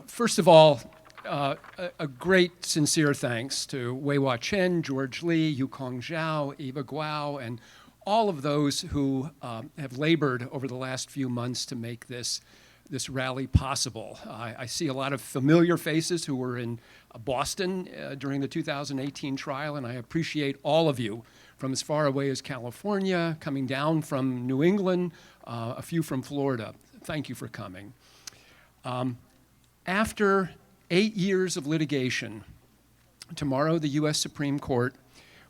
First of all, a great sincere thanks to Wei-Hua Chen, George Lee, Yukong Zhao, Eva Guo, and all of those who have labored over the last few months to make this rally possible. I see a lot of familiar faces who were in Boston during the 2018 trial, and I appreciate all of you from as far away as California, coming down from New England, a few from Florida. Thank you for coming. After 8 years of litigation, tomorrow the U.S. Supreme Court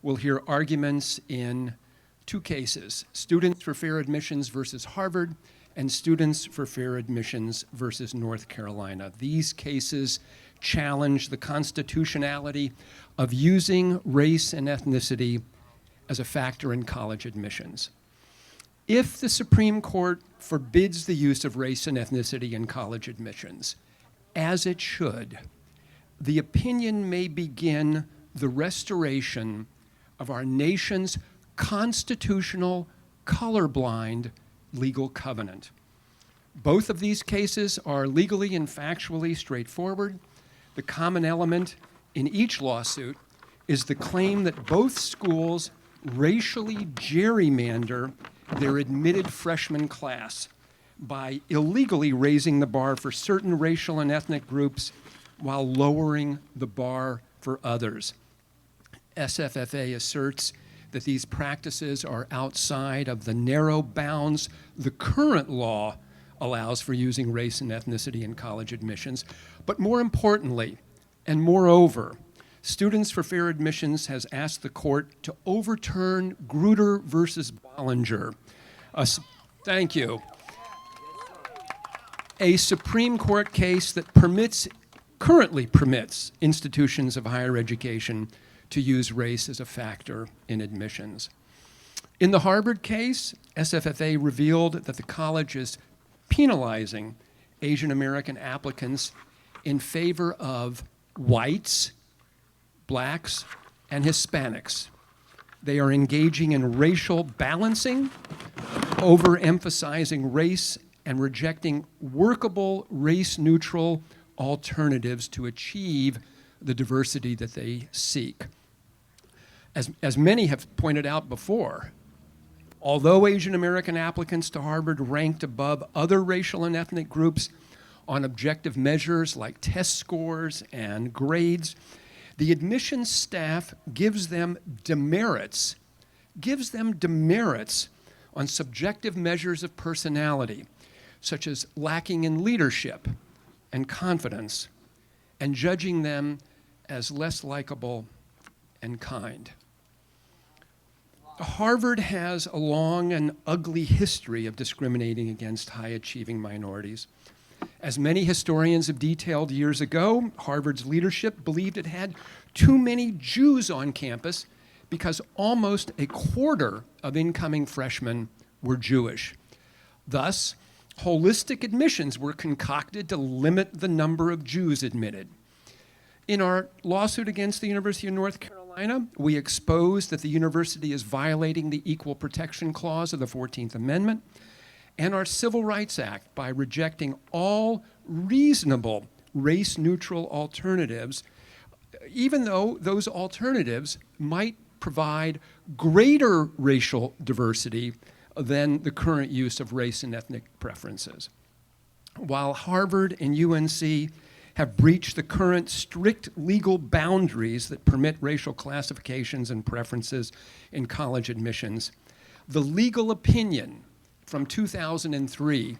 will hear arguments in two cases: Students for Fair Admissions versus Harvard and Students for Fair Admissions versus North Carolina. These cases challenge the constitutionality of using race and ethnicity as a factor in college admissions. If the Supreme Court forbids the use of race and ethnicity in college admissions, as it should, the opinion may begin the restoration of our nation's constitutional, colorblind legal covenant. Both of these cases are legally and factually straightforward. The common element in each lawsuit is the claim that both schools racially gerrymander their admitted freshman class by illegally raising the bar for certain racial and ethnic groups while lowering the bar for others. SFFA asserts that these practices are outside of the narrow bounds the current law allows for using race and ethnicity in college admissions. But more importantly, and moreover, Students for Fair Admissions has asked the court to overturn Grutter versus Bollinger. Thank you. A Supreme Court case that currently permits institutions of higher education to use race as a factor in admissions. In the Harvard case, SFFA revealed that the college is penalizing Asian American applicants in favor of whites, blacks, and Hispanics. They are engaging in racial balancing, overemphasizing race, and rejecting workable race-neutral alternatives to achieve the diversity that they seek. As many have pointed out before, although Asian American applicants to Harvard ranked above other racial and ethnic groups on objective measures like test scores and grades, the admissions staff gives them demerits on subjective measures of personality, such as lacking in leadership and confidence, and judging them as less likable and kind. Harvard has a long and ugly history of discriminating against high-achieving minorities. As many historians have detailed years ago, Harvard's leadership believed it had too many Jews on campus because almost a quarter of incoming freshmen were Jewish. Thus, holistic admissions were concocted to limit the number of Jews admitted. In our lawsuit against the University of North Carolina, we exposed that the university is violating the Equal Protection Clause of the 14th Amendment and our Civil Rights Act by rejecting all reasonable race-neutral alternatives, even though those alternatives might provide greater racial diversity than the current use of race and ethnic preferences. While Harvard and UNC have breached the current strict legal boundaries that permit racial classifications and preferences in college admissions, the legal opinion from 2003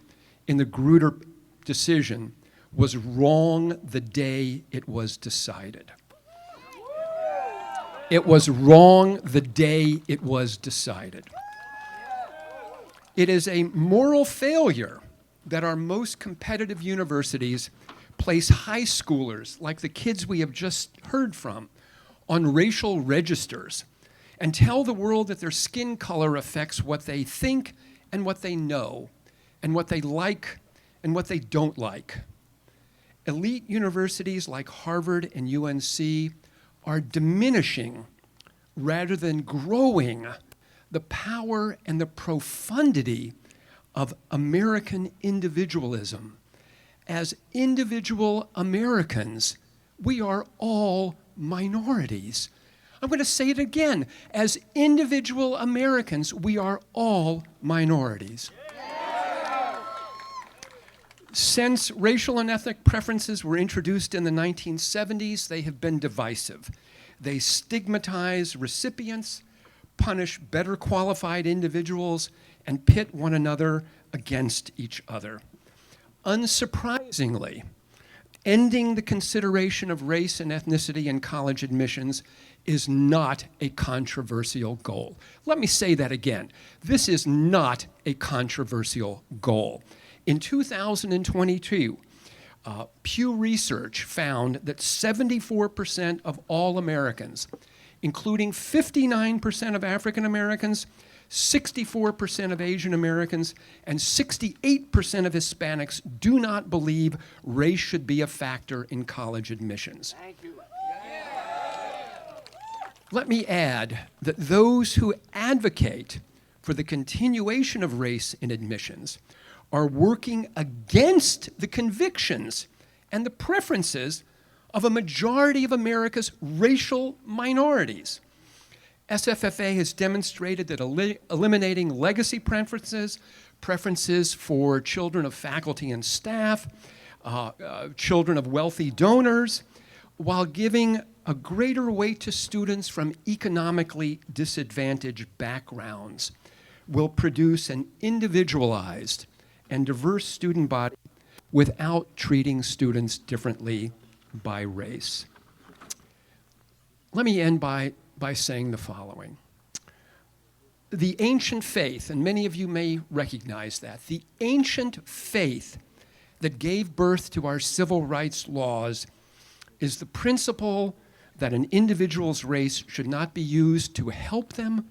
in the Grutter decision was wrong the day it was decided. It was wrong the day it was decided. It is a moral failure that our most competitive universities place high schoolers, like the kids we have just heard from, on racial registers and tell the world that their skin color affects what they think and what they know, and what they like and what they don't like. Elite universities like Harvard and UNC are diminishing rather than growing the power and the profundity of American individualism as individual Americans, we are all minorities. I'm going to say it again. As individual Americans, we are all minorities. Since racial and ethnic preferences were introduced in the 1970s, they have been divisive. They stigmatize recipients, punish better qualified individuals, and pit one another against each other. Unsurprisingly, ending the consideration of race and ethnicity in college admissions is not a controversial goal. Let me say that again. This is not a controversial goal. In 2022, Pew Research found that 74% of all Americans, including 59% of African Americans, 64% of Asian Americans, and 68% of Hispanics do not believe race should be a factor in college admissions. Thank you. Let me add that those who advocate for the continuation of race in admissions are working against the convictions and the preferences of a majority of America's racial minorities. SFFA has demonstrated that eliminating legacy preferences for children of faculty and staff, children of wealthy donors, while giving a greater weight to students from economically disadvantaged backgrounds, will produce an individualized and diverse student body without treating students differently by race. Let me end by saying the following. The ancient faith, and many of you may recognize that, the ancient faith that gave birth to our civil rights laws is the principle that an individual's race should not be used to help them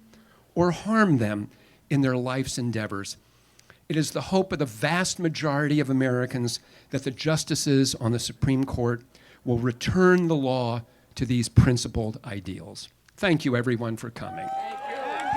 or harm them in their life's endeavors. It is the hope of the vast majority of Americans that the justices on the Supreme Court will return the law to these principled ideals. Thank you, everyone, for coming.